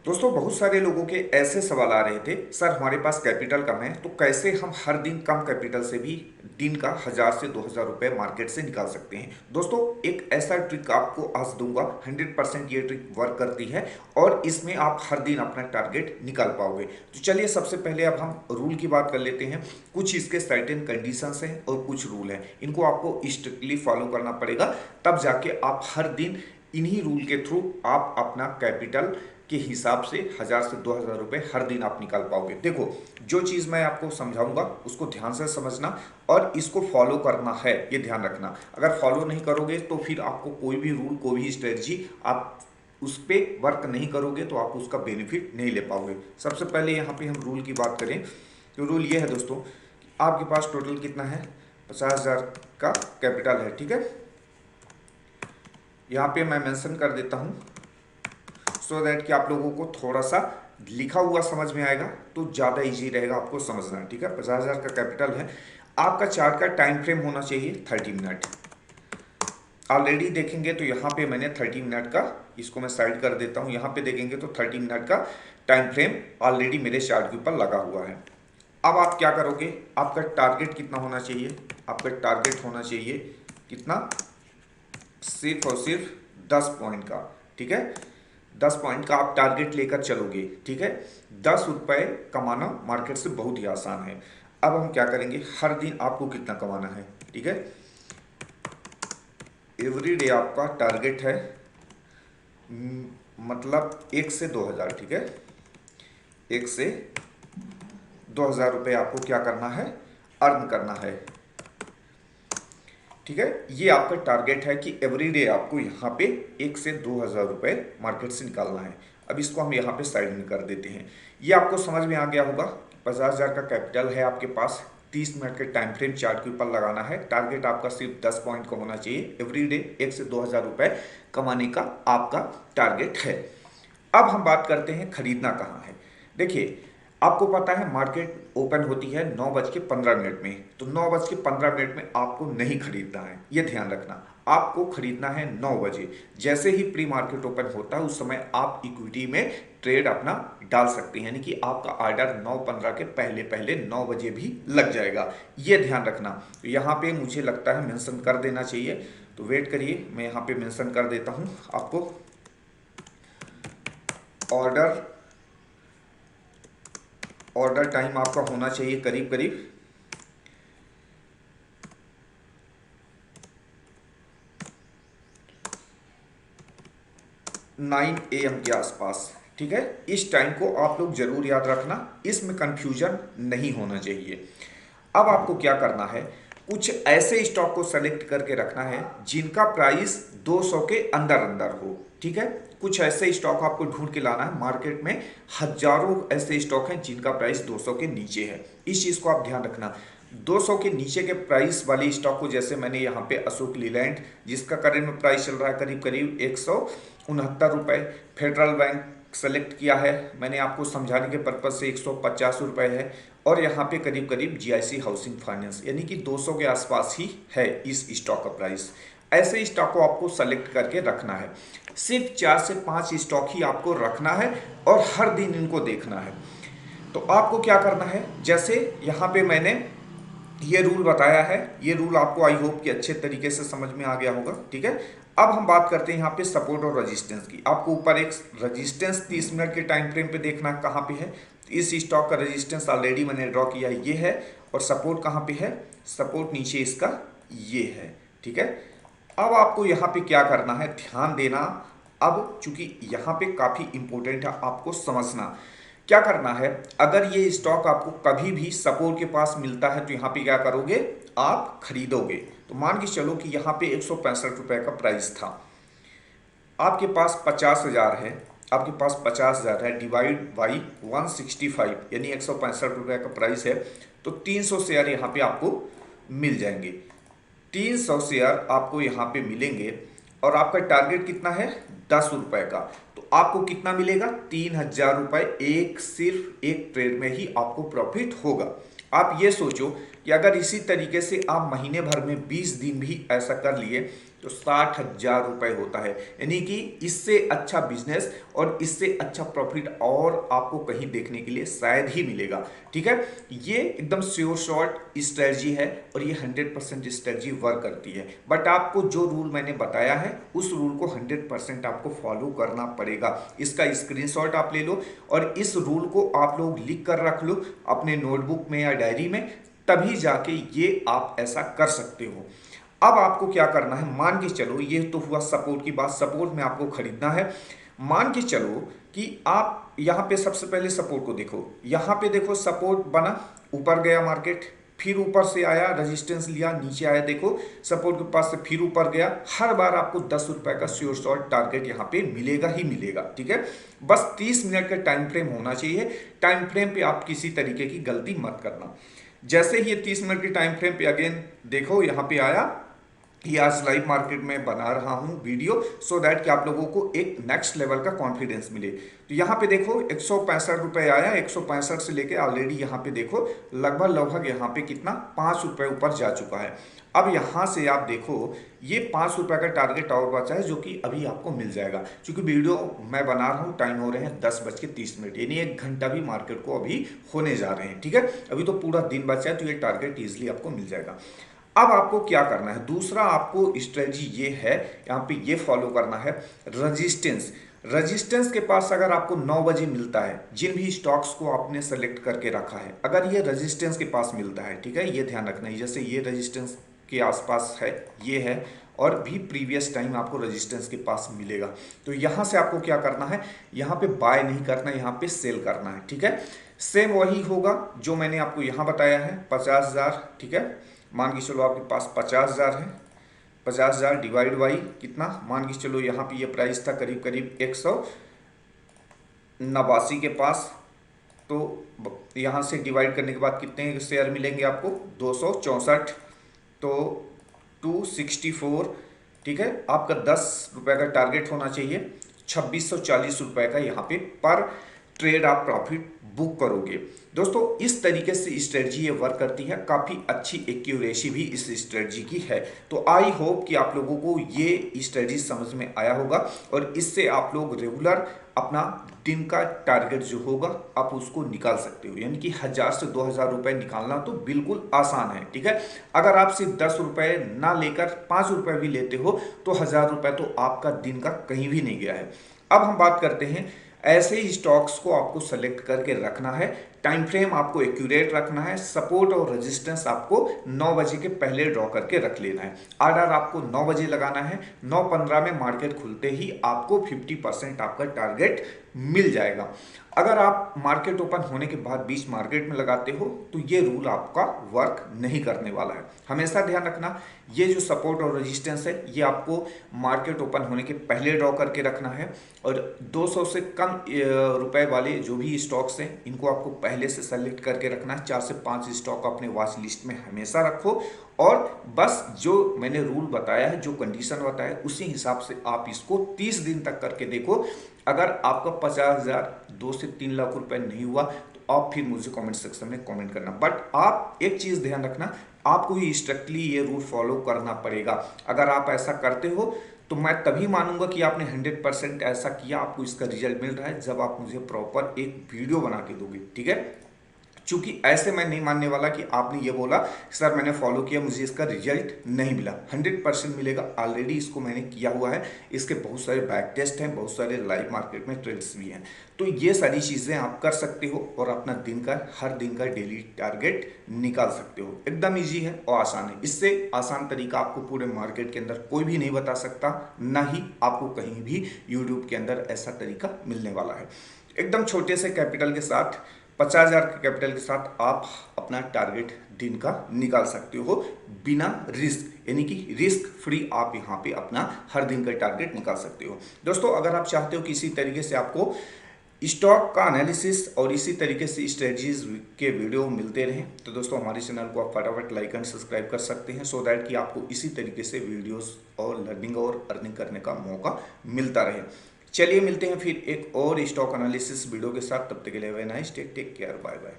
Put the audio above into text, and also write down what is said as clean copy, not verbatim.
दोस्तों बहुत सारे लोगों के ऐसे सवाल आ रहे थे, सर हमारे पास कैपिटल कम है तो कैसे हम हर दिन कम कैपिटल से भी दिन का 1000 से 2000 रुपए मार्केट से निकाल सकते हैं। दोस्तों एक ऐसा ट्रिक आपको आज दूंगा, 100% ये ट्रिक वर्क करती है और इसमें आप हर दिन अपना टारगेट निकाल पाओगे। तो चलिए सबसे पहले अब हम रूल की बात कर लेते हैं। कुछ इसके सर्टेन कंडीशंस हैं और कुछ रूल हैं, इनको आपको स्ट्रिक्टली फॉलो करना पड़ेगा, तब जाके आप हर दिन इन्हीं रूल के थ्रू आप अपना कैपिटल के हिसाब से 1000 से 2000 रुपए हर दिन आप निकाल पाओगे। देखो जो चीज़ मैं आपको समझाऊंगा उसको ध्यान से समझना और इसको फॉलो करना है, ये ध्यान रखना। अगर फॉलो नहीं करोगे तो फिर आपको कोई भी रूल कोई भी स्ट्रेटजी आप उस पर वर्क नहीं करोगे तो आप उसका बेनिफिट नहीं ले पाओगे। सबसे पहले यहाँ पे हम रूल की बात करें तो रूल ये है दोस्तों कि आपके पास टोटल कितना है, 50,000 का कैपिटल है। ठीक है, यहाँ पे मैं मेंशन कर देता हूँ सो दैट कि आप लोगों को थोड़ा सा लिखा हुआ समझ में आएगा तो ज़्यादा इजी रहेगा आपको समझना। ठीक है, 50,000 का कैपिटल है। आपका चार्ट का टाइम फ्रेम होना चाहिए 30 मिनट। ऑलरेडी देखेंगे तो यहाँ पे मैंने 30 मिनट का, इसको मैं साइड कर देता हूँ, यहाँ पे देखेंगे तो 30 मिनट का टाइम फ्रेम ऑलरेडी मेरे चार्ट के ऊपर लगा हुआ है। अब आप क्या करोगे, आपका टारगेट कितना होना चाहिए, आपका टारगेट होना चाहिए कितना, सिर्फ और सिर्फ 10 पॉइंट का। ठीक है, 10 पॉइंट का आप टारगेट लेकर चलोगे। ठीक है, 10 रुपए कमाना मार्केट से बहुत ही आसान है। अब हम क्या करेंगे, हर दिन आपको कितना कमाना है। ठीक है, एवरी डे आपका टारगेट है मतलब 1 से 2000। ठीक है, 1 से 2000 रुपये आपको क्या करना है, अर्न करना है। ठीक है, ये आपका टारगेट है कि एवरी डे आपको यहाँ पे 1 से 2000 रुपये मार्केट से निकालना है। अब इसको हम यहाँ पे साइड में कर देते हैं। ये आपको समझ में आ गया होगा, 50,000 का कैपिटल है आपके पास, 30 मिनट के टाइम फ्रेम चार्ट के ऊपर लगाना है, टारगेट आपका सिर्फ 10 पॉइंट का होना चाहिए, एवरी डे 1 से 2000 रुपये कमाने का आपका टारगेट है। अब हम बात करते हैं खरीदना कहाँ है। देखिए आपको पता है मार्केट ओपन होती है 9:15 में, तो 9:15 में आपको नहीं खरीदना है, ये ध्यान रखना। आपको खरीदना है 9 बजे। जैसे ही प्री मार्केट ओपन होता है उस समय आप इक्विटी में ट्रेड अपना डाल सकते हैं, यानी कि आपका ऑर्डर 9:15 के पहले पहले 9 बजे भी लग जाएगा, ये ध्यान रखना। तो यहाँ पे मुझे लगता है मेंशन कर देना चाहिए, तो वेट करिए मैं यहाँ पे मेंशन कर देता हूँ आपको। ऑर्डर टाइम आपका होना चाहिए करीब करीब 9 AM के आसपास। ठीक है, इस टाइम को आप लोग जरूर याद रखना, इसमें कंफ्यूजन नहीं होना चाहिए। अब आपको क्या करना है, कुछ ऐसे स्टॉक को सेलेक्ट करके रखना है जिनका प्राइस 200 के अंदर अंदर हो। ठीक है, कुछ ऐसे स्टॉक आपको ढूंढ के लाना है, मार्केट में हजारों ऐसे स्टॉक हैं जिनका प्राइस 200 के नीचे है, इस चीज़ को आप ध्यान रखना। 200 के नीचे के प्राइस वाले स्टॉक को, जैसे मैंने यहाँ पे अशोक लीलैंड जिसका करंट में प्राइस चल रहा है करीब करीब 169 रुपये, फेडरल बैंक सेलेक्ट किया है मैंने आपको समझाने के पर्पज से 150 रुपये है, और यहाँ पे करीब करीब जीआईसी हाउसिंग फाइनेंस यानी कि 200 के आसपास ही है इस स्टॉक का प्राइस। ऐसे स्टॉक को आपको सेलेक्ट करके रखना है, सिर्फ 4 से 5 स्टॉक ही आपको रखना है और हर दिन इनको देखना है। तो आपको क्या करना है, जैसे यहाँ पे मैंने ये रूल बताया है, ये रूल आपको आई होप कि अच्छे तरीके से समझ में आ गया होगा। ठीक है, अब हम बात करते हैं यहाँ पे सपोर्ट और रेजिस्टेंस की। आपको ऊपर एक रेजिस्टेंस 30 मिनट के टाइम फ्रेम पे देखना कहाँ पे है, इस स्टॉक का रेजिस्टेंस ऑलरेडी मैंने ड्रॉ किया है, ये है, और सपोर्ट कहाँ पे है, सपोर्ट नीचे इसका ये है। ठीक है, अब आपको यहाँ पे क्या करना है, ध्यान देना। अब चूंकि यहाँ पे काफ़ी इंपॉर्टेंट है आपको समझना, क्या करना है, अगर ये स्टॉक आपको कभी भी सपोर्ट के पास मिलता है तो यहाँ पे क्या करोगे, आप खरीदोगे। तो मान के चलो कि यहाँ पे 165 रुपये का प्राइस था, आपके पास 50,000 है, आपके पास 50,000 है, डिवाइड बाई 165 यानी 165 रुपये का प्राइस है, तो 300 शेयर यहाँ पे आपको मिल जाएंगे। 300 शेयर आपको यहाँ पे मिलेंगे और आपका टारगेट कितना है, 10 रुपये का। तो आपको कितना मिलेगा, 3,000 रुपये एक सिर्फ एक ट्रेड में ही आपको प्रॉफिट होगा। आप ये सोचो कि अगर इसी तरीके से आप महीने भर में 20 दिन भी ऐसा कर लिए तो 60,000 रुपये होता है। यानी कि इससे अच्छा बिजनेस और इससे अच्छा प्रॉफिट और आपको कहीं देखने के लिए शायद ही मिलेगा। ठीक है, ये एकदम श्योर शॉर्ट स्ट्रेटजी है और ये 100% स्ट्रेटजी वर्क करती है। बट आपको जो रूल मैंने बताया है उस रूल को 100% आपको फॉलो करना पड़ेगा। इसका स्क्रीनशॉट आप ले लो और इस रूल को आप लोग लिख कर रख लो अपने नोटबुक में या डायरी में, तभी जाके ये आप ऐसा कर सकते हो। अब आपको क्या करना है, मान के चलो, ये तो हुआ सपोर्ट की बात, सपोर्ट में आपको खरीदना है। मान के चलो कि आप यहाँ पे सबसे पहले सपोर्ट को देखो, यहाँ पे देखो सपोर्ट बना, ऊपर गया मार्केट, फिर ऊपर से आया, रेजिस्टेंस लिया, नीचे आया, देखो सपोर्ट के पास से फिर ऊपर गया। हर बार आपको 10 रुपए का श्योर शॉर्ट टारगेट यहाँ पे मिलेगा ही मिलेगा। ठीक है, बस 30 मिनट का टाइम फ्रेम होना चाहिए। टाइम फ्रेम पे आप किसी तरीके की गलती मत करना। जैसे ही ये 30 मिनट के टाइम फ्रेम पे अगेन देखो यहाँ पे आया, ये आज लाइव मार्केट में बना रहा हूँ वीडियो सो दैट कि आप लोगों को एक नेक्स्ट लेवल का कॉन्फिडेंस मिले। तो यहाँ पे देखो 165 रुपये आया, 165 से लेके ऑलरेडी यहाँ पे देखो लगभग यहाँ पे कितना 5 रुपये ऊपर जा चुका है। अब यहाँ से आप देखो ये 5 रुपये का टारगेट और बचा है जो कि अभी आपको मिल जाएगा। क्योंकि वीडियो मैं बना रहा हूँ, टाइम हो रहे हैं 10:30, यानी 1 घंटा भी मार्केट को अभी होने जा रहे हैं। ठीक है, अभी तो पूरा दिन बचा है, तो ये टारगेट ईजिली आपको मिल जाएगा। अब आपको क्या करना है, दूसरा आपको स्ट्रेटजी ये है, यहाँ पे ये फॉलो करना है, रजिस्टेंस के पास अगर आपको 9 बजे मिलता है, जिन भी स्टॉक्स को आपने सेलेक्ट करके रखा है, अगर ये रजिस्टेंस के पास मिलता है, ठीक है, ये ध्यान रखना है, जैसे ये रजिस्टेंस के आसपास है, ये है, और भी प्रीवियस टाइम आपको रेजिस्टेंस के पास मिलेगा, तो यहाँ से आपको क्या करना है, यहाँ पे बाय नहीं करना है, यहाँ पे सेल करना है। ठीक है, सेम वही होगा जो मैंने आपको यहाँ बताया है, 50,000। ठीक है, मान के चलो आपके पास 50,000 है, 50,000 डिवाइड बाई कितना, मान के चलो यहाँ पे ये प्राइस था करीब करीब 189 के पास, तो यहाँ से डिवाइड करने के बाद कितने शेयर मिलेंगे आपको, 264, तो 264। ठीक है, आपका 10 रुपये का टारगेट होना चाहिए, 2640 रुपये का यहाँ पे पर ट्रेड आप प्रॉफिट बुक करोगे। दोस्तों इस तरीके से स्ट्रेटजी ये वर्क करती है, काफ़ी अच्छी एक्यूरेसी भी इस स्ट्रेटजी की है। तो आई होप कि आप लोगों को ये स्ट्रेटजी समझ में आया होगा और इससे आप लोग रेगुलर अपना दिन का टारगेट जो होगा आप उसको निकाल सकते हो। यानी कि 1000 से 2000 रुपये निकालना तो बिल्कुल आसान है। ठीक है, अगर आप सिर्फ 10 रुपये ना लेकर 5 रुपये भी लेते हो तो 1000 रुपये तो आपका दिन का कहीं भी नहीं गया है। अब हम बात करते हैं, ऐसे ही स्टॉक्स को आपको सेलेक्ट करके रखना है, टाइम फ्रेम आपको एक्यूरेट रखना है, सपोर्ट और रेजिस्टेंस आपको 9 बजे के पहले ड्रॉ करके रख लेना है। ऑर्डर आपको 9 बजे लगाना है, 9:15 में मार्केट खुलते ही आपको 50% आपका टारगेट मिल जाएगा। अगर आप मार्केट ओपन होने के बाद बीच मार्केट में लगाते हो तो ये रूल आपका वर्क नहीं करने वाला है। हमेशा ध्यान रखना, ये जो सपोर्ट और रेजिस्टेंस है ये आपको मार्केट ओपन होने के पहले ड्रॉ करके रखना है, और 200 से कम रुपए वाले जो भी स्टॉक्स हैं इनको आपको पहले से सेलेक्ट करके रखना है। 4 से 5 स्टॉक अपने वॉच लिस्ट में हमेशा रखो, और बस जो मैंने रूल बताया है, जो कंडीशन बताया है, उसी हिसाब से आप इसको 30 दिन तक करके देखो। अगर आपका 50,000 2 से 3 लाख रुपए नहीं हुआ तो आप फिर मुझे कमेंट सेक्शन में कमेंट करना। बट आप एक चीज़ ध्यान रखना, आपको ही स्ट्रिक्टली ये रूल फॉलो करना पड़ेगा। अगर आप ऐसा करते हो तो मैं तभी मानूंगा कि आपने 100% ऐसा किया, आपको इसका रिजल्ट मिल रहा है, जब आप मुझे प्रॉपर एक वीडियो बना के दोगे। ठीक है, चूंकि ऐसे मैं नहीं मानने वाला कि आपने ये बोला सर मैंने फॉलो किया मुझे इसका रिजल्ट नहीं मिला। 100% मिलेगा, ऑलरेडी इसको मैंने किया हुआ है, इसके बहुत सारे बैक टेस्ट हैं, बहुत सारे लाइव मार्केट में ट्रेड्स भी हैं। तो ये सारी चीज़ें आप कर सकते हो और अपना दिन का, हर दिन का डेली टारगेट निकाल सकते हो। एकदम ईजी है और आसान है, इससे आसान तरीका आपको पूरे मार्केट के अंदर कोई भी नहीं बता सकता, ना ही आपको कहीं भी यूट्यूब के अंदर ऐसा तरीका मिलने वाला है। एकदम छोटे से कैपिटल के साथ, 50,000 के कैपिटल के साथ आप अपना टारगेट दिन का निकाल सकते हो बिना रिस्क, यानी कि रिस्क फ्री आप यहाँ पे अपना हर दिन का टारगेट निकाल सकते हो। दोस्तों अगर आप चाहते हो कि इसी तरीके से आपको स्टॉक का एनालिसिस और इसी तरीके से स्ट्रेटजीज के वीडियो मिलते रहें तो दोस्तों हमारे चैनल को आप फटाफट लाइक एंड सब्सक्राइब कर सकते हैं, सो दैट कि आपको इसी तरीके से वीडियोस और लर्निंग और अर्निंग करने का मौका मिलता रहे। चलिए मिलते हैं फिर एक और स्टॉक एनालिसिस वीडियो के साथ, तब तक के लिए have a nice day, take care, bye bye.